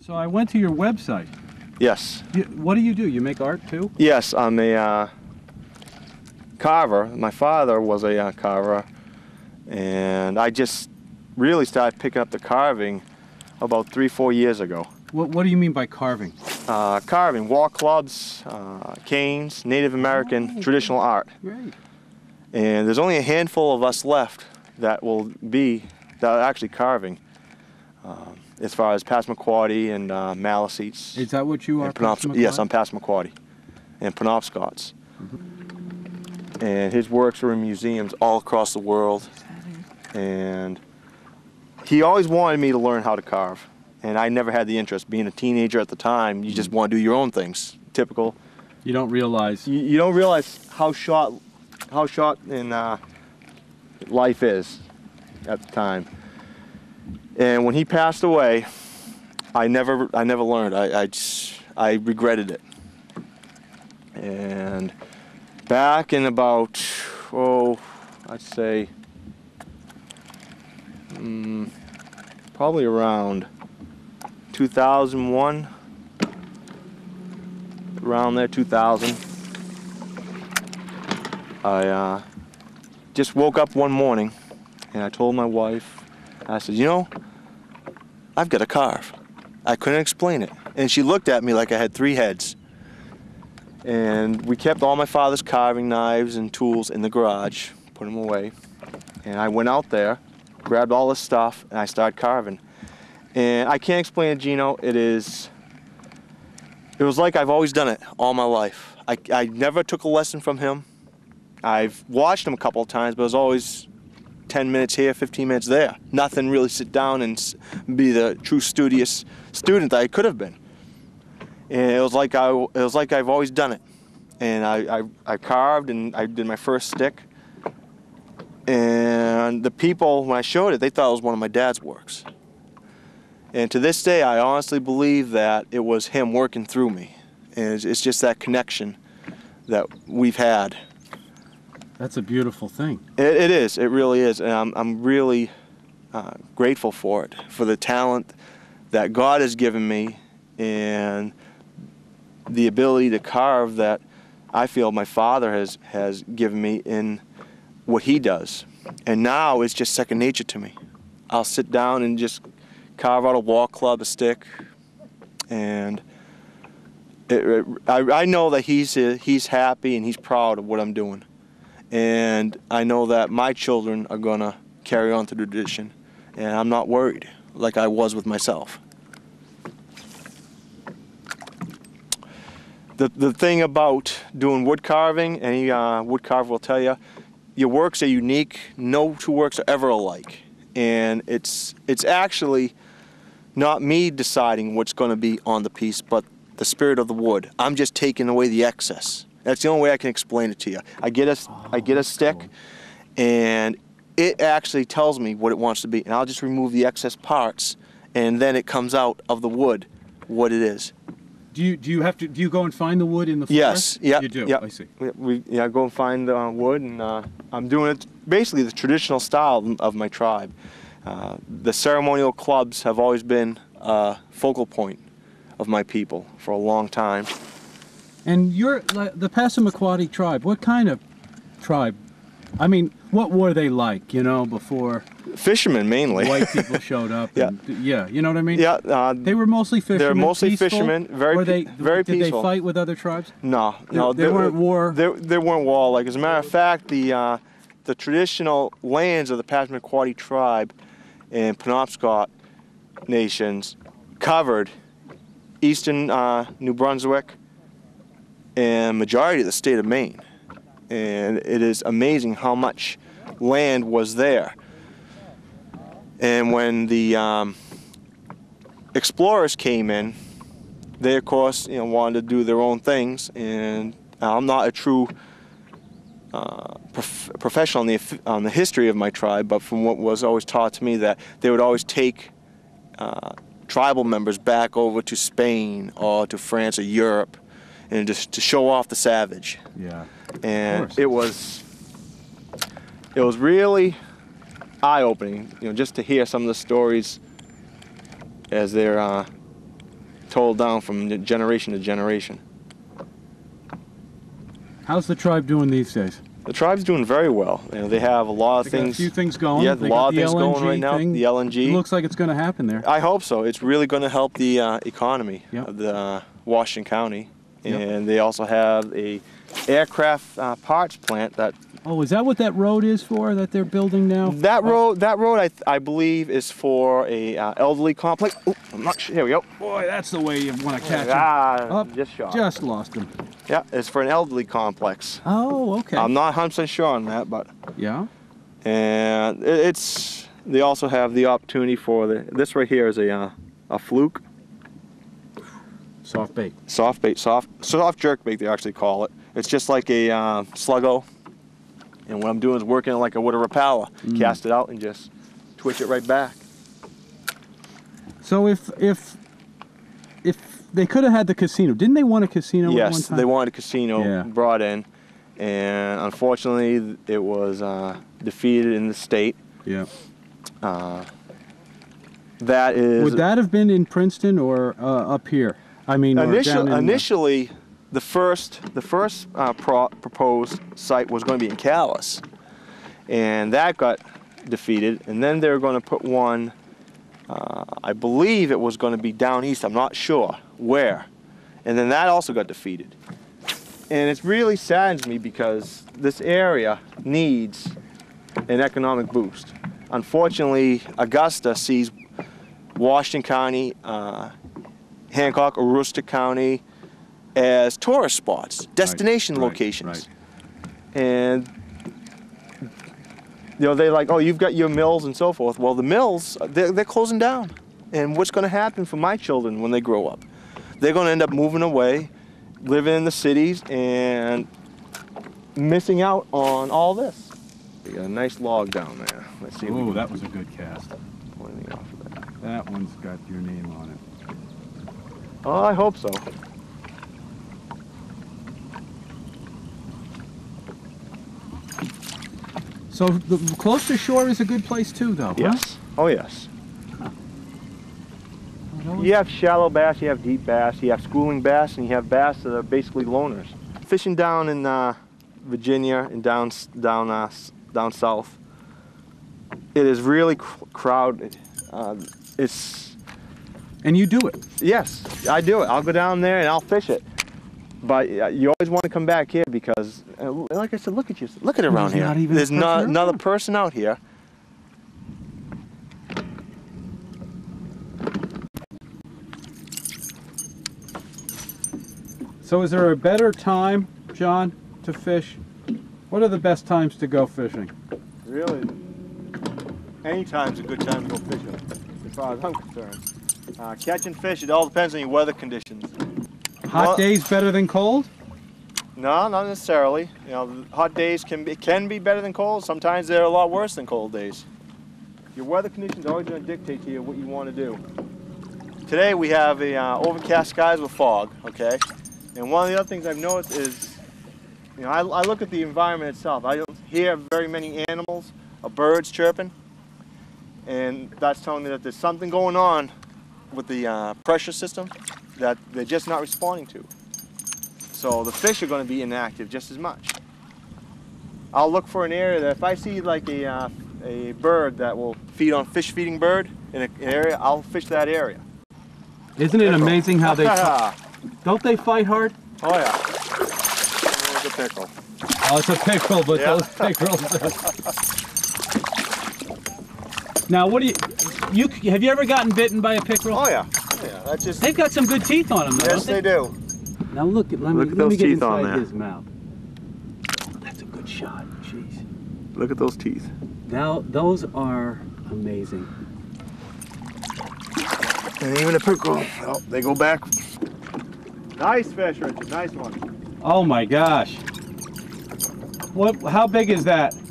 So I went to your website. Yes. What do? You make art too? Yes, I'm a carver. My father was a carver, and I just really started picking up the carving about 3-4 years ago. What do you mean by carving? Carving, wall clubs, canes, Native American traditional art. Great. And there's only a handful of us left that are actually carving. As far as Passamaquoddy and Maliseets. Is that what you are? Yes, I'm Passamaquoddy and Penobscots. And his works are in museums all across the world. And he always wanted me to learn how to carve. And I never had the interest. Being a teenager at the time, you just want to do your own things. Typical. You don't realize. You don't realize how short in life is at the time. And when he passed away, I never learned. I regretted it. And back in about, I'd say, probably around 2001, around there, 2000, I just woke up one morning and I told my wife, I said, you know, I've got to carve. I couldn't explain it. And she looked at me like I had 3 heads. And we kept all my father's carving knives and tools in the garage, put them away. And I went out there, grabbed all this stuff, and I started carving. And I can't explain it, Gino. It was like I've always done it all my life. I never took a lesson from him. I've watched him a couple of times, but it was always 10 minutes here, 15 minutes there. Nothing really sit down and be the true studious student that I could have been. And it was like I've always done it. And I carved and I did my first stick. And the people, when I showed it, they thought it was one of my dad's works. And to this day, I honestly believe that it was him working through me. And it's just that connection that we've had. That's a beautiful thing. It is. It really is. And I'm really grateful for it, for the talent that God has given me and the ability to carve that I feel my father has given me in what he does. And now it's just second nature to me. I'll sit down and just carve out a wall club, a stick, and I know that he's happy and he's proud of what I'm doing. And I know that my children are going to carry on the tradition, and I'm not worried like I was with myself. The thing about doing wood carving, any wood carver will tell you, your works are unique. No 2 works are ever alike. And it's actually not me deciding what's going to be on the piece, but the spirit of the wood. I'm just taking away the excess. That's the only way I can explain it to you. I get a stick, and it actually tells me what it wants to be, and I'll just remove the excess parts, and then it comes out of the wood what it is. Do you go and find the wood in the forest? Yes, yeah, you do. Yeah. I see. I go and find the wood, and I'm doing it basically the traditional style of my tribe. The ceremonial clubs have always been a focal point of my people for a long time. And you're the Passamaquoddy tribe. What kind of tribe? I mean, what were they like, you know, before fishermen mainly white people showed up? Yeah. And, yeah, you know what I mean? Yeah. They were mostly fishermen. They're mostly peaceful? fishermen. Very Did peaceful. they fight with other tribes? No. They weren't war. They weren't war-like. As a matter of fact, the traditional lands of the Passamaquoddy tribe and Penobscot nations covered eastern New Brunswick and majority of the state of Maine. And it is amazing how much land was there. And when the explorers came in, they of course wanted to do their own things. And I'm not a true professional on the history of my tribe, but from what was always taught to me, that they would always take tribal members back over to Spain or to France or Europe, and just to show off the savage. Yeah. And it was really eye-opening, just to hear some of the stories as they're told down from generation to generation. How's the tribe doing these days? The tribe's doing very well. You know, they have a lot of They got things. a few things going. Yeah, a They lot got of things the going right LNG now. thing. The LNG. It looks like it's going to happen there. I hope so. It's really going to help the economy Yep. of the Washington County. Yep. And they also have a aircraft parts plant that. Oh, is that what that road is for that they're building now? That road, I believe, is for a elderly complex. Oh, I'm not sure. Here we go. Boy, that's the way you want to catch him. Up, Just shot. Just lost him. Yeah, it's for an elderly complex. Oh, okay. I'm not 100% sure on that, but. Yeah. And it's. They also have the opportunity for this right here is a fluke. Soft bait. Soft bait, soft jerk bait they actually call it. It's just like a sluggo. And what I'm doing is working it like I would a rapaella. Cast it out and just twitch it right back. So if they could have had the casino, didn't they want a casino at one Yes, time? they wanted a casino Yeah. brought in, and unfortunately it was defeated in the state. Yeah. That is. Would that have been in Princeton or up here? I mean, or down in, initially, the first proposed site was going to be in Calais, and that got defeated. And then they were going to put one. I believe it was going to be down east. I'm not sure where. And then that also got defeated. And it really saddens me because this area needs an economic boost. Unfortunately, Augusta sees Washington County, Hancock, Aroostook County as tourist spots, destination locations. Right. And you know, they're like, oh, you've got your mills and so forth. Well, the mills, they're closing down. And what's going to happen for my children when they grow up? They're going to end up moving away, living in the cities, and missing out on all this. We got a nice log down there. Let's see. Oh, that was a good cast. Pull anything off of that. That one's got your name on it. Oh, I hope so. So the close to shore is a good place too, though. Yes. Huh? Oh, yes. Huh. You have shallow bass, you have deep bass, you have schooling bass, and you have bass that are basically loners. Fishing down in Virginia and down south, it is really crowded. And you do it. Yes, I do it. I'll go down there and I'll fish it. But you always want to come back here because, like I said, look at you. Look at it around here. There's not another person out here. So is there a better time, John, to fish? What are the best times to go fishing? Really? Anytime's a good time to go fishing, as far as I'm concerned. Catching fish, it all depends on your weather conditions. Hot days better than cold? No, not necessarily. You know, hot days can be better than cold. Sometimes they're a lot worse than cold days. Your weather conditions are always going to dictate to you what you want to do. Today we have a overcast skies with fog, okay? And one of the other things I've noticed is, you know, I look at the environment itself. I don't hear very many animals or birds chirping, and that's telling me that there's something going on with the pressure system that they're just not responding to. So the fish are going to be inactive just as much. I'll look for an area that if I see like a bird that will feed on fish feeding bird in an area, I'll fish that area. Isn't it amazing how they don't they fight hard? Oh yeah. There's a pickle. Oh, it's a pickle, but Yeah. those pickles. Now, what do you have you ever gotten bitten by a pickerel? Oh yeah. Oh, yeah. That's just. They've got some good teeth on them, though, Yes, don't they do. Now look at let Look at me those get teeth on inside there. his mouth. That's a good shot. Jeez. Look at those teeth. Now those are amazing. And even a pickerel. Oh, they go back. Nice fish, Richard. Nice one. Oh my gosh. What? How big is that? About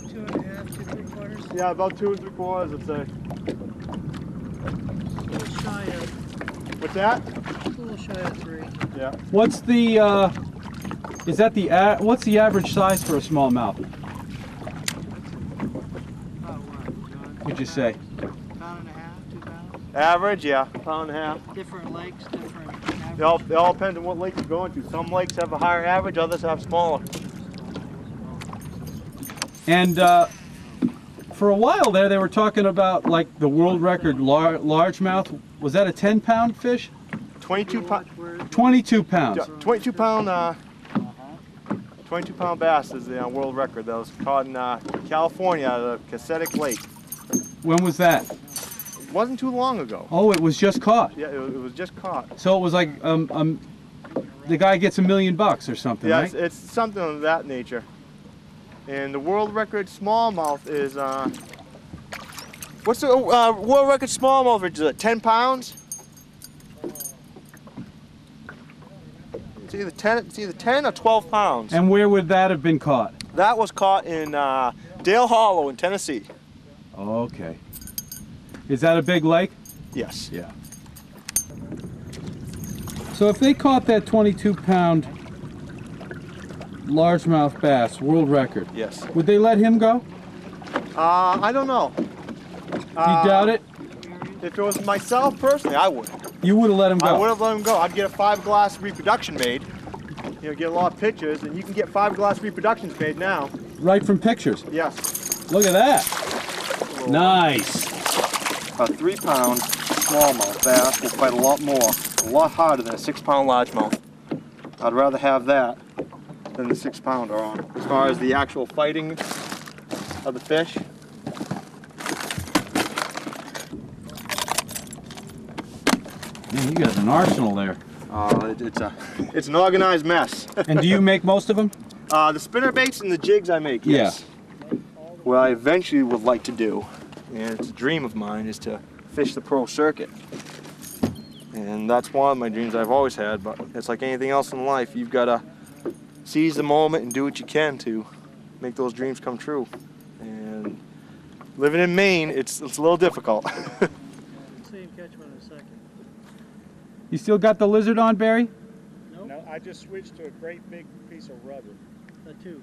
2.5 to 3/4. Yeah, about 2 3/4, I'd say. A little shy of, What's that? a little shy of 3. Yeah. What's the is that the what's the average size for a smallmouth? About what, John? Would you say? Pound and a half, 2 pounds? Average, yeah, pound and a half. Different lakes, different average. It all depends on what lake you're going to. Some lakes have a higher average, others have smaller. And for a while there, they were talking about like the world record largemouth. Was that a 10-pound fish? 22 pound. 22 pounds. 22 pound. 22 pound bass is the world record. That was caught in California at a Cassetic Lake. When was that? It wasn't too long ago. Oh, it was just caught. Yeah, it was just caught. So it was like the guy gets $1 million or something, Yeah, right? it's something of that nature. And the world record smallmouth is what's the world record smallmouth? Is it 10 pounds? It's either 10 or 12 pounds. And where would that have been caught? That was caught in Dale Hollow in Tennessee. Okay. Is that a big lake? Yes. Yeah. So if they caught that 22-pound largemouth bass, world record, Yes. would they let him go? I don't know. You doubt it? If it was myself personally, I would. You would have let him go? I would have let him go. I'd get a 5-glass reproduction made. You know, get a lot of pictures, and you can get 5-glass reproductions made now. Right from pictures? Yes. Look at that. Nice. A 3-pound smallmouth bass will fight a lot lot harder than a 6-pound largemouth. I'd rather have that than the 6-pounder on. As far as the actual fighting of the fish. Man, you got an arsenal there. It's an organized mess. And do you make most of them? The spinner baits and the jigs I make, yes. Yeah. What I eventually would like to do, and it's a dream of mine, is to fish the pro circuit. And that's one of my dreams I've always had, but it's like anything else in life. You've got to seize the moment and do what you can to make those dreams come true. And living in Maine, it's a little difficult. Let's see him catch one in a second. You still got the lizard on, Barry? Nope. No, I just switched to a great big piece of rubber. A 2.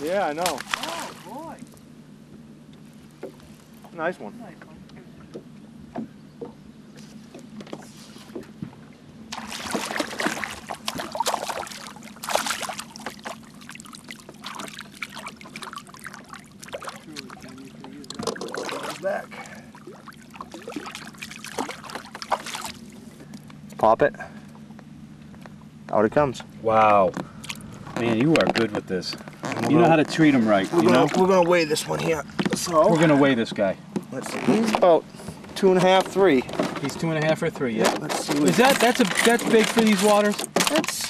Yeah, I know. Oh, boy. Nice one. Nice one. Back. Pop it. Out it comes. Wow. Man, you are good with this. You know how to treat them right, you know? We're gonna weigh this one here. So We're going to weigh this guy. let's see. He's about 2.5, 3. He's 2.5 or 3, yeah. Let's see. Is that's big for these waters?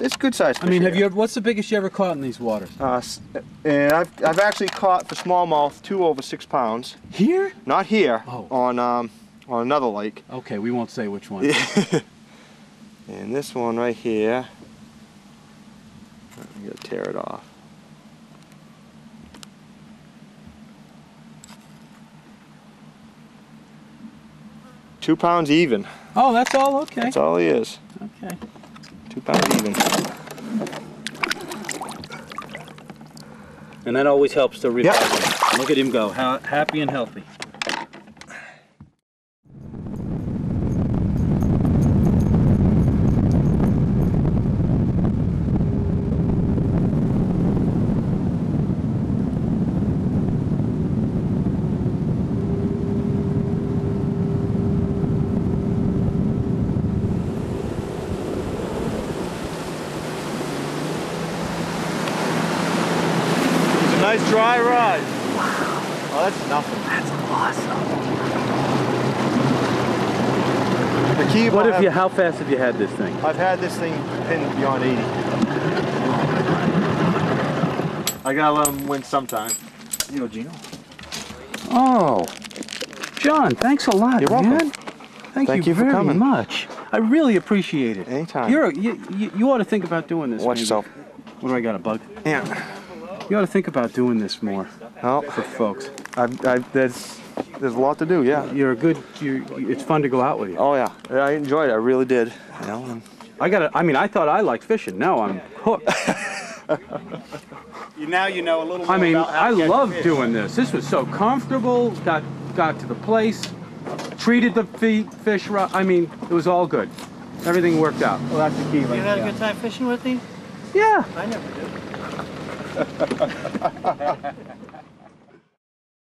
It's good size. I mean, what's the biggest you ever caught in these waters? And I've actually caught for smallmouth 2 over 6 pounds. Here? Not here. Oh. On another lake. Okay, we won't say which one. And this one right here. I'm gonna tear it off. £2 even. Oh, that's all? Okay. That's all he is. Okay. £2 even. And that always helps to revive Yep. him. Look at him go, happy and healthy. Nice dry ride. Wow. Oh, that's nothing. That's awesome. The key. How fast have you had this thing? I've had this thing pinned beyond 80. I gotta let him win sometime. You know, Gino. Oh, John, thanks a lot, You're welcome. man. Thank you for very coming. much. I really appreciate it. Anytime. You ought to think about doing this. Watch maybe. yourself. What do I got, a bug? Yeah. You ought to think about doing this more Oh, for folks. there's a lot to do. Yeah. You're a good. It's fun to go out with you. Oh yeah. I enjoyed it. I really did. You know. I thought I liked fishing. Now I'm hooked. now you know a little more I mean, about how I to catch love fish. doing this. This was so comfortable. Got to the place, treated the fish right. I mean, it was all good. Everything worked out. Well, that's the key right You had a there. good time fishing with me? Yeah. I never did.